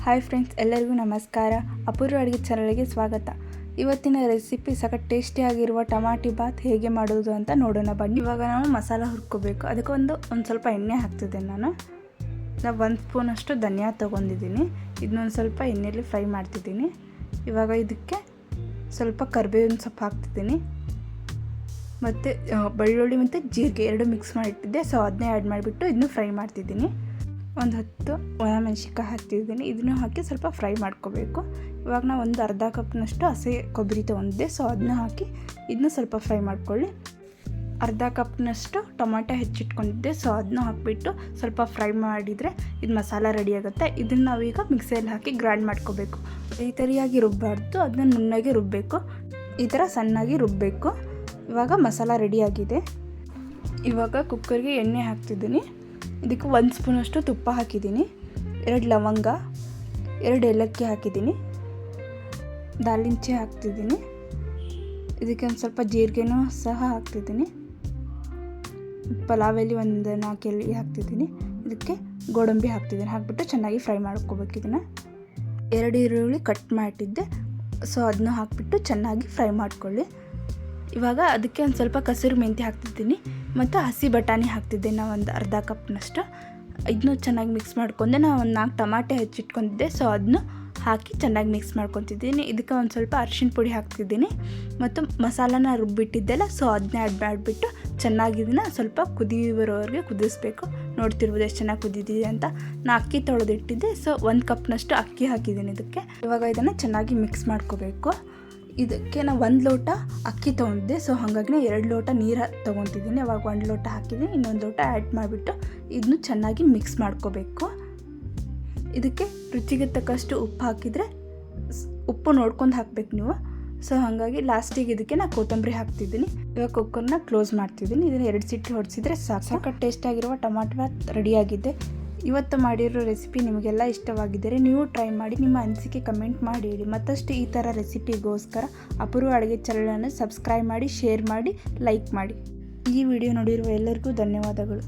Hi friends, ಎಲ್ಲರಿಗೂ ನಮಸ್ಕಾರ. ಅಪೂರ್ವ ಅಡುಗೆ ಚಾನಲ್ಗೆ ಸ್ವಾಗತ. ಇವತ್ತಿನ ರೆಸಿಪಿ ಸಖತ್ ಟೇಸ್ಟಿಯಾಗಿರುವ ಟಮಾಟಿ ಬಾತ್ ಹೇಗೆ ಮಾಡೋದು ಅಂತ ನೋಡೋಣ ಬನ್ನಿ. ಇವಾಗ ನಾವು ಮಸಾಲ ಹುರ್ಕೋಬೇಕು. ಅದಕ್ಕೆ ಒಂದು ಸ್ವಲ್ಪ ಎಣ್ಣೆ ಹಾಕ್ತಿದ್ದೇನೆ. ನಾನು 1 ಸ್ಪೂನಷ್ಟು ಧನಿಯಾ ತೊಗೊಂಡಿದ್ದೀನಿ. ಇದನ್ನೊಂದು ಸ್ವಲ್ಪ ಎಣ್ಣೆಯಲ್ಲಿ ಫ್ರೈ ಮಾಡ್ತಿದ್ದೀನಿ. ಇವಾಗ ಇದಕ್ಕೆ ಸ್ವಲ್ಪ ಕರಿಬೇವಿನ ಸೊಪ್ಪು ಹಾಕ್ತಿದ್ದೀನಿ ಮತ್ತು ಬೆಳ್ಳುಳ್ಳಿ ಮತ್ತು ಜೀರಿಗೆ 2 ಮಿಕ್ಸ್ ಮಾಡಿಟ್ಟಿದ್ದೆ. ಸೊ ಅದನ್ನೇ ಆ್ಯಡ್ ಮಾಡಿಬಿಟ್ಟು ಇದನ್ನು ಫ್ರೈ ಮಾಡ್ತಿದ್ದೀನಿ. ಒಂದು 10 ಒಣಮೆಣಸಿನ್ಕಾಯಿ ಹಾಕ್ತಿದ್ದೀನಿ. ಇದನ್ನು ಹಾಕಿ ಸ್ವಲ್ಪ ಫ್ರೈ ಮಾಡ್ಕೋಬೇಕು. ಇವಾಗ ನಾವು ಒಂದು ಅರ್ಧ ಕಪ್ನಷ್ಟು ಹಸಿ ಕೊಬ್ಬರಿ ತೊಗೊಂಡಿದ್ದೆ. ಸೊ ಅದನ್ನ ಹಾಕಿ ಇದನ್ನು ಸ್ವಲ್ಪ ಫ್ರೈ ಮಾಡ್ಕೊಳ್ಳಿ. ಅರ್ಧ ಕಪ್ನಷ್ಟು ಟೊಮಾಟೊ ಹೆಚ್ಚಿಟ್ಕೊಂಡಿದ್ದೆ. ಸೊ ಅದನ್ನ ಹಾಕಿಬಿಟ್ಟು ಸ್ವಲ್ಪ ಫ್ರೈ ಮಾಡಿದರೆ ಇದು ಮಸಾಲ ರೆಡಿ ಆಗುತ್ತೆ. ಇದನ್ನು ನಾವೀಗ ಮಿಕ್ಸಿಯಲ್ಲಿ ಹಾಕಿ ಗ್ರೈಂಡ್ ಮಾಡ್ಕೋಬೇಕು. ಈ ತರಿಯಾಗಿ ರುಬ್ಬಾರ್ದು, ಅದನ್ನ ನುಣ್ಣಗೆ ರುಬ್ಬಬೇಕು. ಈ ಥರ ಸಣ್ಣಾಗಿ ರುಬ್ಬಬೇಕು. ಇವಾಗ ಮಸಾಲ ರೆಡಿಯಾಗಿದೆ. ಇವಾಗ ಕುಕ್ಕರ್ಗೆ ಎಣ್ಣೆ ಹಾಕ್ತಿದ್ದೀನಿ. ಇದಕ್ಕೆ 1 ಸ್ಪೂನಷ್ಟು ತುಪ್ಪ ಹಾಕಿದ್ದೀನಿ. 2 ಲವಂಗ, 2 ಏಲಕ್ಕಿ ಹಾಕಿದ್ದೀನಿ. ದಾಳಿಂಬೆ ಹಾಕ್ತಿದ್ದೀನಿ. ಇದಕ್ಕೆ ಒಂದು ಸ್ವಲ್ಪ ಜೀರಿಗೆನೂ ಸಹ ಹಾಕ್ತಿದ್ದೀನಿ. ಪಲಾವ್ ಎಲೆ ಒಂದು 4 ಎಲೆ ಹಾಕ್ತಿದ್ದೀನಿ. ಇದಕ್ಕೆ ಗೋಡಂಬಿ ಹಾಕ್ತಿದ್ದೀನಿ. ಹಾಕ್ಬಿಟ್ಟು ಚೆನ್ನಾಗಿ ಫ್ರೈ ಮಾಡ್ಕೋಬೇಕು. ಇದನ್ನು 2 ಈರುಳ್ಳಿ ಕಟ್ ಮಾಡಿಟ್ಟಿದ್ದೆ. ಸೊ ಅದನ್ನು ಹಾಕ್ಬಿಟ್ಟು ಚೆನ್ನಾಗಿ ಫ್ರೈ ಮಾಡ್ಕೊಳ್ಳಿ. ಇವಾಗ ಅದಕ್ಕೆ ಒಂದು ಸ್ವಲ್ಪ ಕಸೂರಿ ಮೆಂತ್ಯ ಹಾಕ್ತಿದ್ದೀನಿ ಮತ್ತು ಹಸಿ ಬಟಾಣಿ ಹಾಕ್ತಿದ್ದೀನಿ. ಒಂದು ಅರ್ಧ ಕಪ್ನಷ್ಟು. ಇದನ್ನು ಚೆನ್ನಾಗಿ ಮಿಕ್ಸ್ ಮಾಡ್ಕೊಂಡೆ. ನಾನು ಒಂದು 4 ಟಮಾಟೆ ಹೆಚ್ಚಿಟ್ಕೊಂಡಿದ್ದೆ. ಸೊ ಅದನ್ನು ಹಾಕಿ ಚೆನ್ನಾಗಿ ಮಿಕ್ಸ್ ಮಾಡ್ಕೊತಿದ್ದೀನಿ. ಇದಕ್ಕೆ ಒಂದು ಸ್ವಲ್ಪ ಅರಿಶಿಣ ಪುಡಿ ಹಾಕ್ತಿದ್ದೀನಿ ಮತ್ತು ಮಸಾಲಾನ ರುಬ್ಬಿಟ್ಟಿದ್ದೆಲ್ಲ. ಸೊ ಅದನ್ನ ಆ್ಯಡ್ ಮಾಡಿಬಿಟ್ಟು ಚೆನ್ನಾಗಿ ಇದನ್ನು ಸ್ವಲ್ಪ ಕುದಿ ಬರೋವರೆಗೆ ಕುದಿಸ್ಬೇಕು. ನೋಡ್ತಿರ್ಬೋದು ಎಷ್ಟು ಚೆನ್ನಾಗಿ ಕುದಿದಿದೆ ಅಂತ. ನಾನು ಅಕ್ಕಿ ತೊಳೆದಿಟ್ಟಿದ್ದೆ. ಸೊ 1 ಕಪ್ನಷ್ಟು ಅಕ್ಕಿ ಹಾಕಿದ್ದೀನಿ ಇದಕ್ಕೆ. ಇವಾಗ ಇದನ್ನು ಚೆನ್ನಾಗಿ ಮಿಕ್ಸ್ ಮಾಡ್ಕೋಬೇಕು. ಇದಕ್ಕೆ ನಾನು 1 ಲೋಟ ಅಕ್ಕಿ ತೊಗೊಂಡಿದ್ದೆ. ಸೊ ಹಾಗಾಗಿ 2 ಲೋಟ ನೀರು ತೊಗೊತಿದ್ದೀನಿ. ಅವಾಗ 1 ಲೋಟ ಹಾಕಿದ್ದೀನಿ. ಇನ್ನೊಂದು ಲೋಟ ಆ್ಯಡ್ ಮಾಡಿಬಿಟ್ಟು ಇದನ್ನು ಚೆನ್ನಾಗಿ ಮಿಕ್ಸ್ ಮಾಡ್ಕೋಬೇಕು. ಇದಕ್ಕೆ ರುಚಿಗೆ ತಕ್ಕಷ್ಟು ಉಪ್ಪು ಹಾಕಿದರೆ ಉಪ್ಪು ನೋಡ್ಕೊಂಡು ಹಾಕಬೇಕು ನೀವು. ಸೊ ಹಾಗಾಗಿ ಲಾಸ್ಟಿಗೆ ಇದಕ್ಕೆ ನಾನು ಕೊತ್ತಂಬರಿ ಹಾಕ್ತಿದ್ದೀನಿ. ಇವಾಗ ಕುಕ್ಕರ್ನ ಕ್ಲೋಸ್ ಮಾಡ್ತಿದ್ದೀನಿ. ಇದನ್ನು 2 ಸಿಟಿ ಹೊಡಿಸಿದರೆ ಸಾಕು. ಟೇಸ್ಟಾಗಿರುವ ಟೊಮಾಟೊ ಬಾತ್ ರೆಡಿಯಾಗಿದೆ. ಇವತ್ತು ಮಾಡಿರೋ ರೆಸಿಪಿ ನಿಮಗೆಲ್ಲ ಇಷ್ಟವಾಗಿದ್ದರೆ ನೀವು ಟ್ರೈ ಮಾಡಿ. ನಿಮ್ಮ ಅನಿಸಿಕೆ ಕಮೆಂಟ್ ಮಾಡಿ ಹೇಳಿ. ಮತ್ತಷ್ಟು ಈ ಥರ ರೆಸಿಪಿಗೋಸ್ಕರ ಅಪೂರ್ವ ಅಡುಗೆ ಚಾನಲನ್ನು ಸಬ್ಸ್ಕ್ರೈಬ್ ಮಾಡಿ, ಶೇರ್ ಮಾಡಿ, ಲೈಕ್ ಮಾಡಿ. ಈ ವಿಡಿಯೋ ನೋಡಿರುವ ಎಲ್ಲರಿಗೂ ಧನ್ಯವಾದಗಳು.